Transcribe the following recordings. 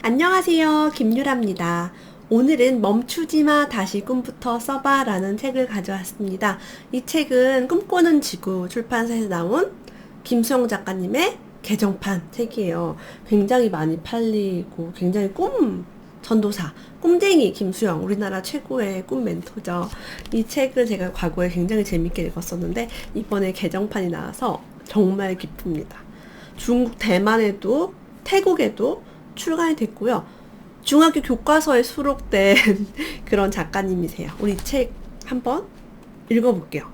안녕하세요. 김유라입니다. 오늘은 멈추지마 다시 꿈부터 써봐 라는 책을 가져왔습니다. 이 책은 꿈꾸는 지구 출판사에서 나온 김수영 작가님의 개정판 책이에요. 굉장히 많이 팔리고 굉장히 꿈 전도사, 꿈쟁이 김수영, 우리나라 최고의 꿈 멘토죠. 이 책을 제가 과거에 굉장히 재밌게 읽었었는데 이번에 개정판이 나와서 정말 기쁩니다. 중국 대만에도 태국에도 출간이 됐고요. 중학교 교과서에 수록된 그런 작가님이세요. 우리 책 한번 읽어볼게요.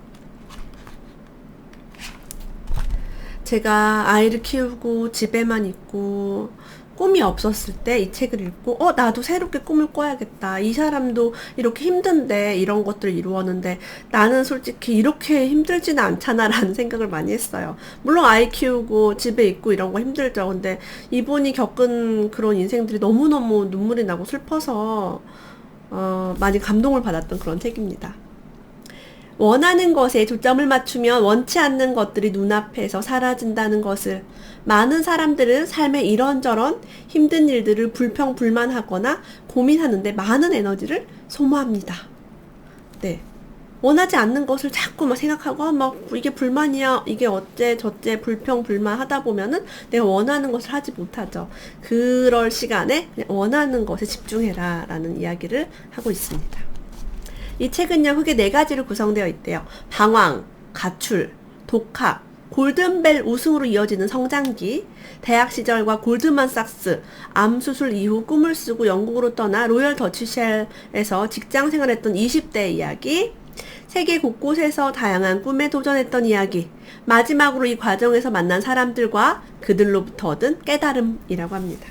제가 아이를 키우고 집에만 있고 꿈이 없었을 때 이 책을 읽고 나도 새롭게 꿈을 꿔야겠다. 이 사람도 이렇게 힘든데 이런 것들을 이루었는데 나는 솔직히 이렇게 힘들지는 않잖아 라는 생각을 많이 했어요. 물론 아이 키우고 집에 있고 이런 거 힘들죠. 근데 이분이 겪은 그런 인생들이 너무너무 눈물이 나고 슬퍼서 많이 감동을 받았던 그런 책입니다. 원하는 것에 초점을 맞추면 원치 않는 것들이 눈앞에서 사라진다는 것을, 많은 사람들은 삶의 이런저런 힘든 일들을 불평불만하거나 고민하는데 많은 에너지를 소모합니다. 네. 원하지 않는 것을 자꾸 막 생각하고 막 이게 불만이야, 이게 어째 저째 불평불만 하다 보면은 내가 원하는 것을 하지 못하죠. 그럴 시간에 그냥 원하는 것에 집중해라 라는 이야기를 하고 있습니다. 이 책은요, 크게 4가지로 구성되어 있대요. 방황, 가출, 독학, 골든벨 우승으로 이어지는 성장기, 대학 시절과 골드만삭스, 암수술 이후 꿈을 쓰고 영국으로 떠나 로열 더치쉘에서 직장 생활했던 20대의 이야기, 세계 곳곳에서 다양한 꿈에 도전했던 이야기, 마지막으로 이 과정에서 만난 사람들과 그들로부터 얻은 깨달음이라고 합니다.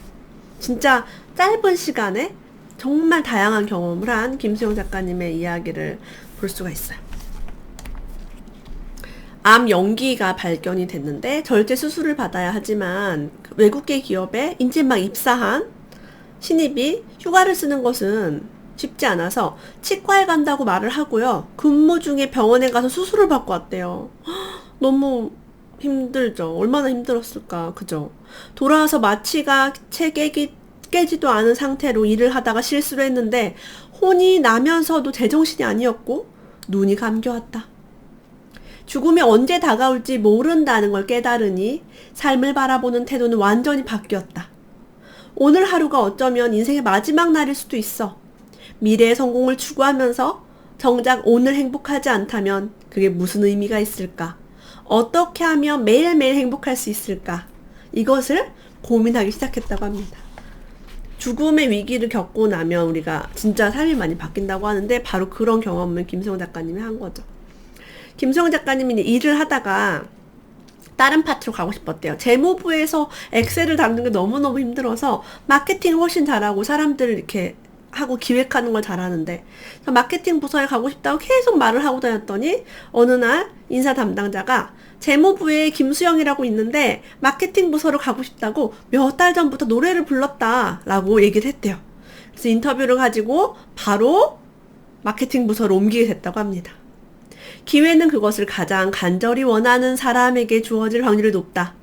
진짜 짧은 시간에 정말 다양한 경험을 한 김수영 작가님의 이야기를 볼 수가 있어요. 암 연기가 발견이 됐는데 절제 수술을 받아야 하지만 외국계 기업에 이제 막 입사한 신입이 휴가를 쓰는 것은 쉽지 않아서 치과에 간다고 말을 하고요. 근무 중에 병원에 가서 수술을 받고 왔대요. 너무 힘들죠. 얼마나 힘들었을까. 그죠? 돌아와서 마취가 채 깨지도 않은 상태로 일을 하다가 실수를 했는데 혼이 나면서도 제정신이 아니었고 눈이 감겨왔다. 죽음이 언제 다가올지 모른다는 걸 깨달으니 삶을 바라보는 태도는 완전히 바뀌었다. 오늘 하루가 어쩌면 인생의 마지막 날일 수도 있어. 미래의 성공을 추구하면서 정작 오늘 행복하지 않다면 그게 무슨 의미가 있을까? 어떻게 하면 매일매일 행복할 수 있을까? 이것을 고민하기 시작했다고 합니다. 죽음의 위기를 겪고 나면 우리가 진짜 삶이 많이 바뀐다고 하는데 바로 그런 경험을 김수영 작가님이 한 거죠. 김수영 작가님이 일을 하다가 다른 파트로 가고 싶었대요. 재무부에서 엑셀을 다루는 게 너무너무 힘들어서 마케팅을 훨씬 잘하고 사람들을 이렇게 하고 기획하는 걸 잘하는데 마케팅 부서에 가고 싶다고 계속 말을 하고 다녔더니 어느 날 인사 담당자가 재무부에 김수영이라고 있는데 마케팅 부서로 가고 싶다고 몇 달 전부터 노래를 불렀다라고 얘기를 했대요. 그래서 인터뷰를 가지고 바로 마케팅 부서로 옮기게 됐다고 합니다. 기회는 그것을 가장 간절히 원하는 사람에게 주어질 확률이 높다.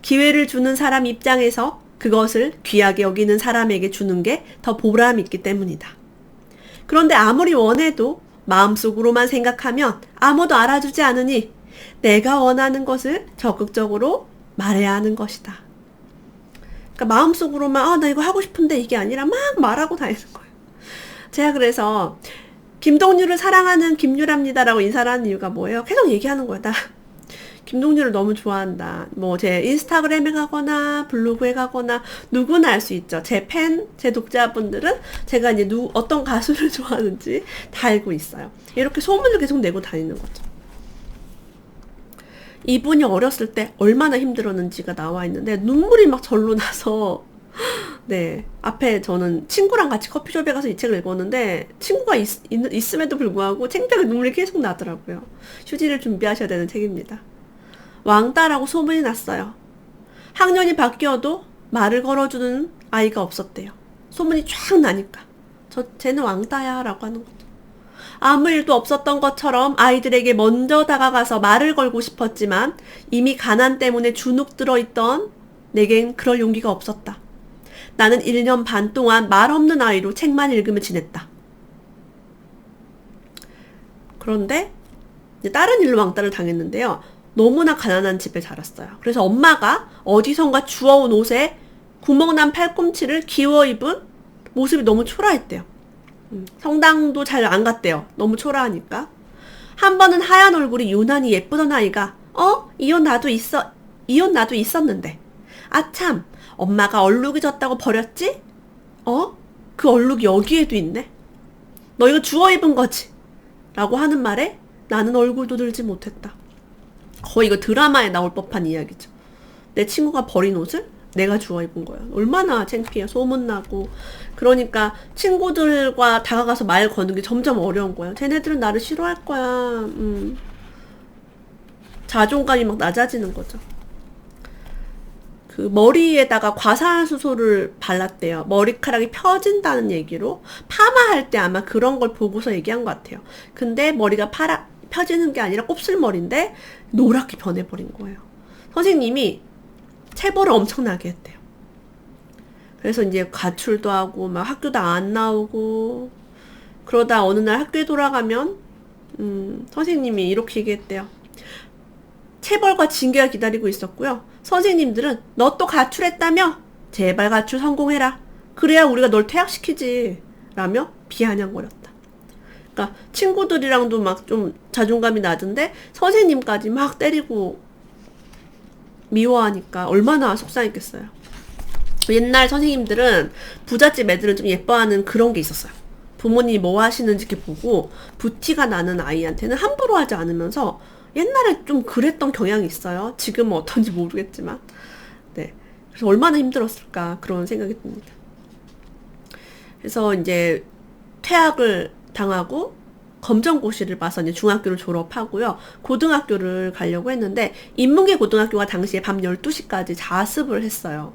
기회를 주는 사람 입장에서 그것을 귀하게 여기는 사람에게 주는 게 더 보람 있기 때문이다. 그런데 아무리 원해도 마음속으로만 생각하면 아무도 알아주지 않으니 내가 원하는 것을 적극적으로 말해야 하는 것이다. 그러니까 마음속으로만 나 이거 하고 싶은데 이게 아니라 막 말하고 다니는 거예요. 제가 그래서 김동률을 사랑하는 김유라입니다라고 인사를 하는 이유가 뭐예요? 계속 얘기하는 거야. 나 김동률을 너무 좋아한다. 뭐 제 인스타그램에 가거나 블로그에 가거나 누구나 알 수 있죠. 제 독자분들은 제가 이제 어떤 가수를 좋아하는지 다 알고 있어요. 이렇게 소문을 계속 내고 다니는 거죠. 이분이 어렸을 때 얼마나 힘들었는지가 나와 있는데 눈물이 막 절로 나서 네, 앞에 저는 친구랑 같이 커피숍에 가서 이 책을 읽었는데 친구가 있음에도 불구하고 창피하게 눈물이 계속 나더라고요. 휴지를 준비하셔야 되는 책입니다. 왕따라고 소문이 났어요. 학년이 바뀌어도 말을 걸어주는 아이가 없었대요. 소문이 쫙 나니까 쟤는 왕따야 라고 하는 거죠. 아무 일도 없었던 것처럼 아이들에게 먼저 다가가서 말을 걸고 싶었지만 이미 가난 때문에 주눅 들어있던 내겐 그럴 용기가 없었다. 나는 1년 반 동안 말 없는 아이로 책만 읽으며 지냈다. 그런데 이제 다른 일로 왕따를 당했는데요. 너무나 가난한 집에 자랐어요. 그래서 엄마가 어디선가 주워온 옷에 구멍난 팔꿈치를 기워 입은 모습이 너무 초라했대요. 성당도 잘 안 갔대요. 너무 초라하니까. 한 번은 하얀 얼굴이 유난히 예쁘던 아이가 이 옷 나도 있었는데 아참 엄마가 얼룩이 졌다고 버렸지? 그 얼룩이 여기에도 있네. 너 이거 주워 입은 거지? 라고 하는 말에 나는 얼굴도 들지 못했다. 거의 이거 드라마에 나올 법한 이야기죠. 내 친구가 버린 옷을 내가 주워 입은 거야. 얼마나 창피해. 소문나고. 그러니까 친구들과 다가가서 말 거는 게 점점 어려운 거야. 쟤네들은 나를 싫어할 거야. 자존감이 막 낮아지는 거죠. 그 머리에다가 과산수소를 발랐대요. 머리카락이 펴진다는 얘기로. 파마할 때 아마 그런 걸 보고서 얘기한 것 같아요. 근데 머리가 펴지는 게 아니라 곱슬머리인데 노랗게 변해버린 거예요. 선생님이 체벌을 엄청나게 했대요. 그래서 이제 가출도 하고 막 학교도 안 나오고 그러다 어느 날 학교에 돌아가면 선생님이 이렇게 얘기했대요. 체벌과 징계가 기다리고 있었고요. 선생님들은 너 또 가출했다며? 제발 가출 성공해라. 그래야 우리가 널 퇴학시키지. 라며 비아냥거렸다. 그러니까 친구들이랑도 막 좀 자존감이 낮은데 선생님까지 막 때리고 미워하니까 얼마나 속상했겠어요. 옛날 선생님들은 부잣집 애들은 좀 예뻐하는 그런 게 있었어요. 부모님이 뭐 하시는지 이렇게 보고 부티가 나는 아이한테는 함부로 하지 않으면서 옛날에 좀 그랬던 경향이 있어요. 지금은 어떤지 모르겠지만. 네. 그래서 얼마나 힘들었을까 그런 생각이 듭니다. 그래서 이제 퇴학을 당하고 검정고시를 봐서 이제 중학교를 졸업하고요. 고등학교를 가려고 했는데 인문계 고등학교가 당시에 밤 12시까지 자습을 했어요.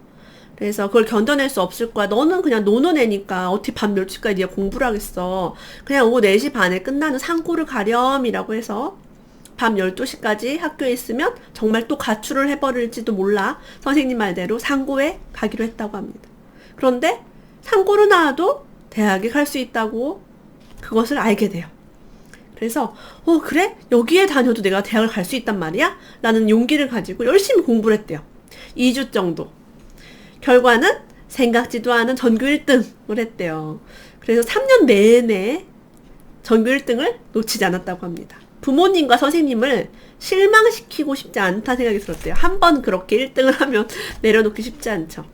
그래서 그걸 견뎌낼 수 없을 거야. 너는 그냥 노는 애니까 어떻게 밤 12시까지 네가 공부를 하겠어. 그냥 오후 4시 반에 끝나는 상고를 가렴이라고 해서 밤 12시까지 학교에 있으면 정말 또 가출을 해버릴지도 몰라. 선생님 말대로 상고에 가기로 했다고 합니다. 그런데 상고를 나와도 대학에 갈 수 있다고 그것을 알게 돼요. 그래서 그래? 여기에 다녀도 내가 대학을 갈 수 있단 말이야? 라는 용기를 가지고 열심히 공부를 했대요. 2주 정도. 결과는 생각지도 않은 전교 1등을 했대요. 그래서 3년 내내 전교 1등을 놓치지 않았다고 합니다. 부모님과 선생님을 실망시키고 싶지 않다는 생각이 들었대요. 한 번 그렇게 1등을 하면 내려놓기 쉽지 않죠.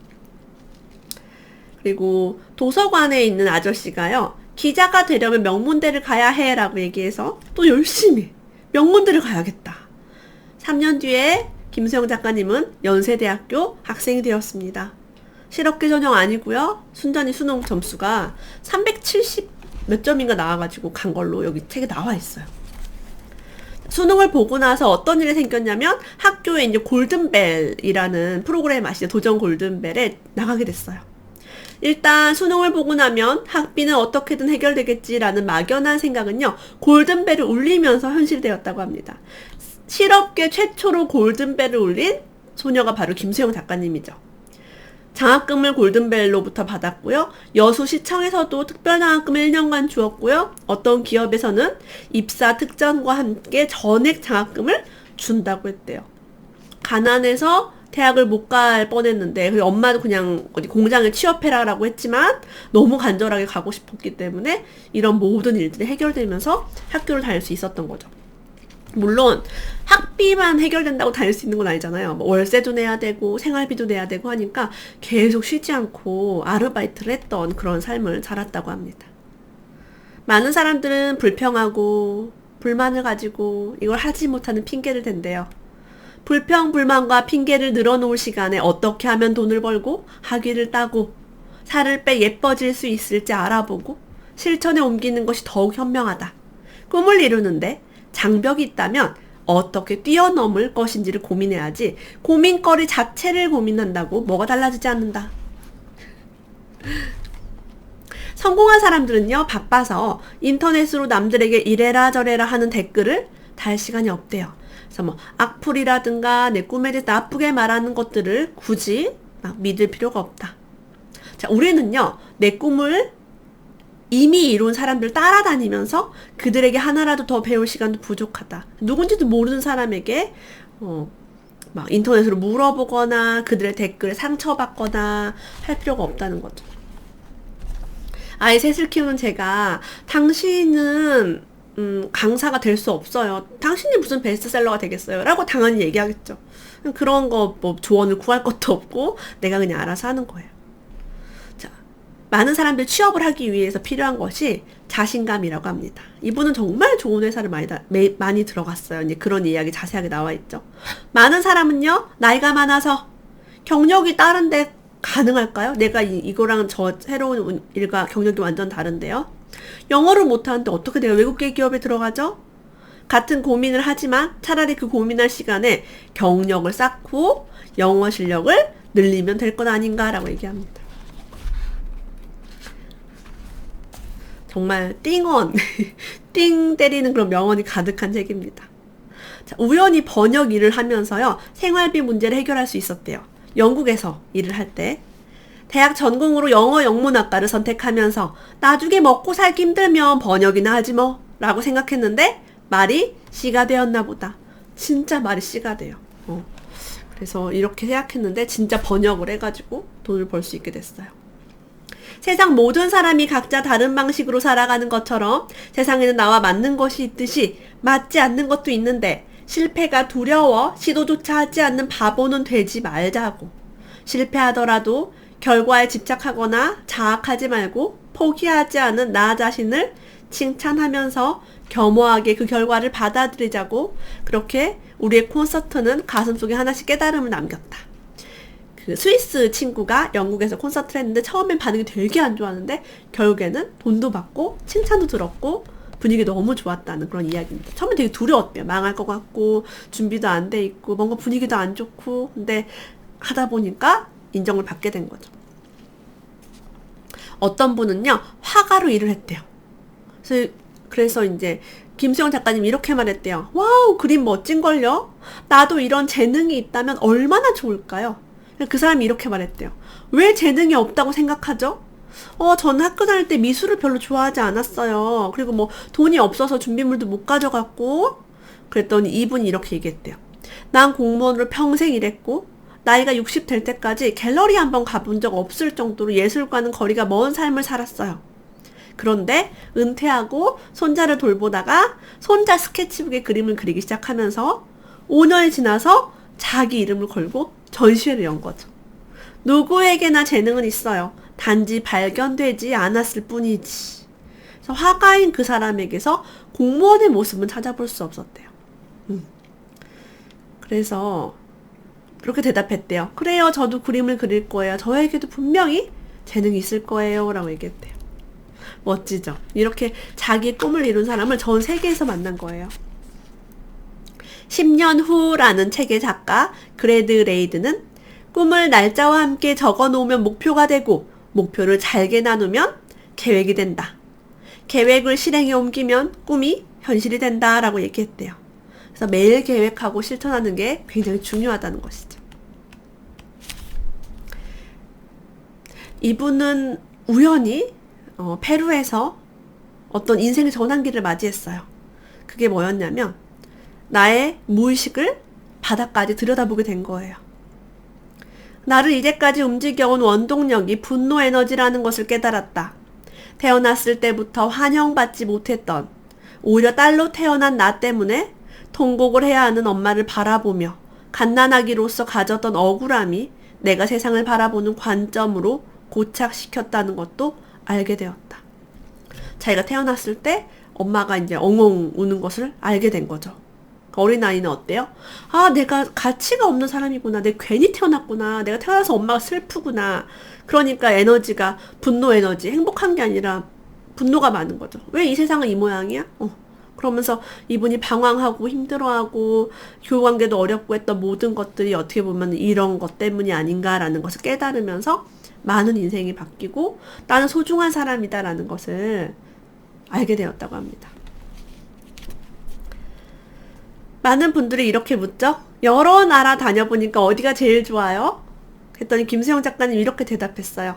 그리고 도서관에 있는 아저씨가요. 기자가 되려면 명문대를 가야 해 라고 얘기해서 또 열심히 명문대를 가야겠다. 3년 뒤에 김수영 작가님은 연세대학교 학생이 되었습니다. 실업계 전형 아니고요. 순전히 수능 점수가 370 몇 점인가 나와가지고 간 걸로 여기 책에 나와 있어요. 수능을 보고 나서 어떤 일이 생겼냐면 학교에 이제 골든벨이라는 프로그램 아시죠? 도전 골든벨에 나가게 됐어요. 일단 수능을 보고 나면 학비는 어떻게든 해결되겠지라는 막연한 생각은요. 골든벨을 울리면서 현실되었다고 합니다. 실업계 최초로 골든벨을 울린 소녀가 바로 김수영 작가님이죠. 장학금을 골든벨로부터 받았고요. 여수시청에서도 특별장학금을 1년간 주었고요. 어떤 기업에서는 입사 특전과 함께 전액 장학금을 준다고 했대요. 가난해서 대학을 못 갈 뻔했는데 엄마도 그냥 어디 공장에 취업해라라고 했지만 너무 간절하게 가고 싶었기 때문에 이런 모든 일들이 해결되면서 학교를 다닐 수 있었던 거죠. 물론 학비만 해결된다고 다닐 수 있는 건 아니잖아요. 뭐 월세도 내야 되고 생활비도 내야 되고 하니까 계속 쉬지 않고 아르바이트를 했던 그런 삶을 살았다고 합니다. 많은 사람들은 불평하고 불만을 가지고 이걸 하지 못하는 핑계를 댄대요. 불평, 불만과 핑계를 늘어놓을 시간에 어떻게 하면 돈을 벌고 학위를 따고 살을 빼 예뻐질 수 있을지 알아보고 실천에 옮기는 것이 더욱 현명하다. 꿈을 이루는데 장벽이 있다면 어떻게 뛰어넘을 것인지를 고민해야지 고민거리 자체를 고민한다고 뭐가 달라지지 않는다. 성공한 사람들은요, 바빠서 인터넷으로 남들에게 이래라 저래라 하는 댓글을 달 시간이 없대요. 그래서 뭐 악플이라든가 내 꿈에 대해서 나쁘게 말하는 것들을 굳이 막 믿을 필요가 없다. 자, 우리는요, 내 꿈을 이미 이룬 사람들 따라다니면서 그들에게 하나라도 더 배울 시간도 부족하다. 누군지도 모르는 사람에게, 막 인터넷으로 물어보거나 그들의 댓글에 상처받거나 할 필요가 없다는 거죠. 아이 셋을 키우는 제가 당신은 강사가 될 수 없어요. 당신이 무슨 베스트셀러가 되겠어요? 라고 당연히 얘기하겠죠. 그런 거 뭐 조언을 구할 것도 없고 내가 그냥 알아서 하는 거예요. 자, 많은 사람들이 취업을 하기 위해서 필요한 것이 자신감이라고 합니다. 이분은 정말 좋은 회사를 많이 들어갔어요. 이제 그런 이야기 자세하게 나와 있죠. 많은 사람은요, 나이가 많아서 경력이 다른데 가능할까요? 내가 이거랑 저 새로운 일과 경력이 완전 다른데요. 영어를 못하는데 어떻게 내가 외국계 기업에 들어가죠? 같은 고민을 하지만 차라리 그 고민할 시간에 경력을 쌓고 영어 실력을 늘리면 될 것 아닌가라고 얘기합니다. 정말 띵언, 띵 때리는 그런 명언이 가득한 책입니다. 자, 우연히 번역 일을 하면서요, 생활비 문제를 해결할 수 있었대요. 영국에서 일을 할 때. 대학 전공으로 영어 영문학과를 선택하면서 나중에 먹고 살기 힘들면 번역이나 하지 뭐 라고 생각했는데 말이 씨가 되었나 보다. 진짜 말이 씨가 돼요. 그래서 이렇게 생각했는데 진짜 번역을 해가지고 돈을 벌 수 있게 됐어요. 세상 모든 사람이 각자 다른 방식으로 살아가는 것처럼 세상에는 나와 맞는 것이 있듯이 맞지 않는 것도 있는데 실패가 두려워 시도조차 하지 않는 바보는 되지 말자고. 실패하더라도 결과에 집착하거나 자학하지 말고 포기하지 않은 나 자신을 칭찬하면서 겸허하게 그 결과를 받아들이자고. 그렇게 우리의 콘서트는 가슴속에 하나씩 깨달음을 남겼다. 그 스위스 친구가 영국에서 콘서트를 했는데 처음엔 반응이 되게 안 좋았는데 결국에는 돈도 받고 칭찬도 들었고 분위기 너무 좋았다는 그런 이야기입니다. 처음엔 되게 두려웠대요. 망할 것 같고 준비도 안 돼 있고 뭔가 분위기도 안 좋고, 근데 하다 보니까 인정을 받게 된 거죠. 어떤 분은요, 화가로 일을 했대요. 그래서 이제 김수영 작가님 이렇게 말했대요. 와우, 그림 멋진걸요? 나도 이런 재능이 있다면 얼마나 좋을까요? 그 사람이 이렇게 말했대요. 왜 재능이 없다고 생각하죠? 저는 학교 다닐 때 미술을 별로 좋아하지 않았어요. 그리고 뭐 돈이 없어서 준비물도 못 가져갔고. 그랬더니 이분이 이렇게 얘기했대요. 난 공무원으로 평생 일했고 나이가 60 될 때까지 갤러리 한번 가본 적 없을 정도로 예술과는 거리가 먼 삶을 살았어요. 그런데 은퇴하고 손자를 돌보다가 손자 스케치북에 그림을 그리기 시작하면서 5년이 지나서 자기 이름을 걸고 전시회를 연 거죠. 누구에게나 재능은 있어요. 단지 발견되지 않았을 뿐이지. 그래서 화가인 그 사람에게서 공무원의 모습은 찾아볼 수 없었대요. 그래서 그렇게 대답했대요. 그래요, 저도 그림을 그릴 거예요. 저에게도 분명히 재능이 있을 거예요 라고 얘기했대요. 멋지죠? 이렇게 자기 꿈을 이룬 사람을 전 세계에서 만난 거예요. 10년 후라는 책의 작가 그레드 레이드는 꿈을 날짜와 함께 적어놓으면 목표가 되고 목표를 잘게 나누면 계획이 된다. 계획을 실행에 옮기면 꿈이 현실이 된다 라고 얘기했대요. 그래서 매일 계획하고 실천하는 게 굉장히 중요하다는 것이죠. 이분은 우연히 페루에서 어떤 인생의 전환기를 맞이했어요. 그게 뭐였냐면 나의 무의식을 바닥까지 들여다보게 된 거예요. 나를 이제까지 움직여온 원동력이 분노 에너지라는 것을 깨달았다. 태어났을 때부터 환영받지 못했던, 오히려 딸로 태어난 나 때문에 통곡을 해야 하는 엄마를 바라보며 갓난아기로서 가졌던 억울함이 내가 세상을 바라보는 관점으로 고착시켰다는 것도 알게 되었다. 자기가 태어났을 때 엄마가 이제 엉엉 우는 것을 알게 된 거죠. 어린아이는 어때요? 아, 내가 가치가 없는 사람이구나. 내가 괜히 태어났구나. 내가 태어나서 엄마가 슬프구나. 그러니까 에너지가 분노 에너지, 행복한 게 아니라 분노가 많은 거죠. 왜 이 세상은 이 모양이야? 그러면서 이분이 방황하고 힘들어하고 교우관계도 어렵고 했던 모든 것들이 어떻게 보면 이런 것 때문이 아닌가라는 것을 깨달으면서 많은 인생이 바뀌고 나는 소중한 사람이다라는 것을 알게 되었다고 합니다. 많은 분들이 이렇게 묻죠? 여러 나라 다녀보니까 어디가 제일 좋아요? 했더니 김수영 작가님 이렇게 대답했어요.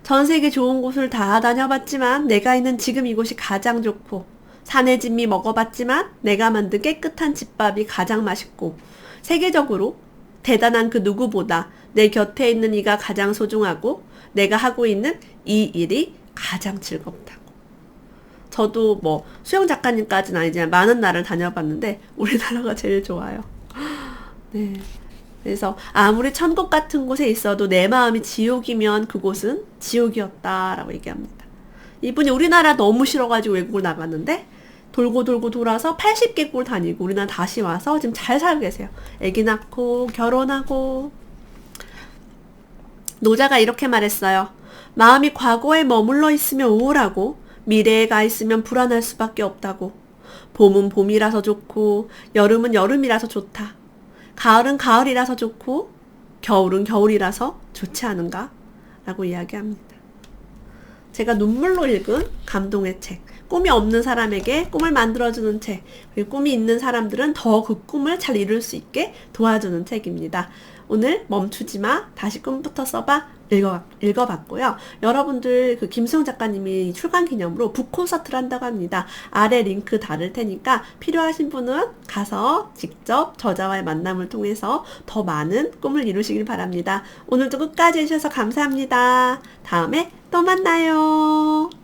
전 세계 좋은 곳을 다 다녀봤지만 내가 있는 지금 이곳이 가장 좋고 산의 진미 먹어봤지만 내가 만든 깨끗한 집밥이 가장 맛있고 세계적으로 대단한 그 누구보다 내 곁에 있는 이가 가장 소중하고 내가 하고 있는 이 일이 가장 즐겁다고. 저도 뭐 수영 작가님까지는 아니지만 많은 나라를 다녀봤는데 우리나라가 제일 좋아요. 네. 그래서 아무리 천국 같은 곳에 있어도 내 마음이 지옥이면 그곳은 지옥이었다라고 얘기합니다. 이분이 우리나라 너무 싫어가지고 외국을 나갔는데 돌고 돌고 돌아서 80개국을 다니고 우리나라 다시 와서 지금 잘 살고 계세요. 아기 낳고 결혼하고. 노자가 이렇게 말했어요. 마음이 과거에 머물러 있으면 우울하고 미래에 가 있으면 불안할 수밖에 없다고. 봄은 봄이라서 좋고 여름은 여름이라서 좋다. 가을은 가을이라서 좋고 겨울은 겨울이라서 좋지 않은가? 라고 이야기합니다. 제가 눈물로 읽은 감동의 책, 꿈이 없는 사람에게 꿈을 만들어주는 책, 그리고 꿈이 있는 사람들은 더 그 꿈을 잘 이룰 수 있게 도와주는 책입니다. 오늘 멈추지마, 다시 꿈부터 써봐 읽어봤고요. 여러분들 그 김수영 작가님이 출간 기념으로 북콘서트를 한다고 합니다. 아래 링크 달을 테니까 필요하신 분은 가서 직접 저자와의 만남을 통해서 더 많은 꿈을 이루시길 바랍니다. 오늘도 끝까지 해주셔서 감사합니다. 다음에 또 만나요.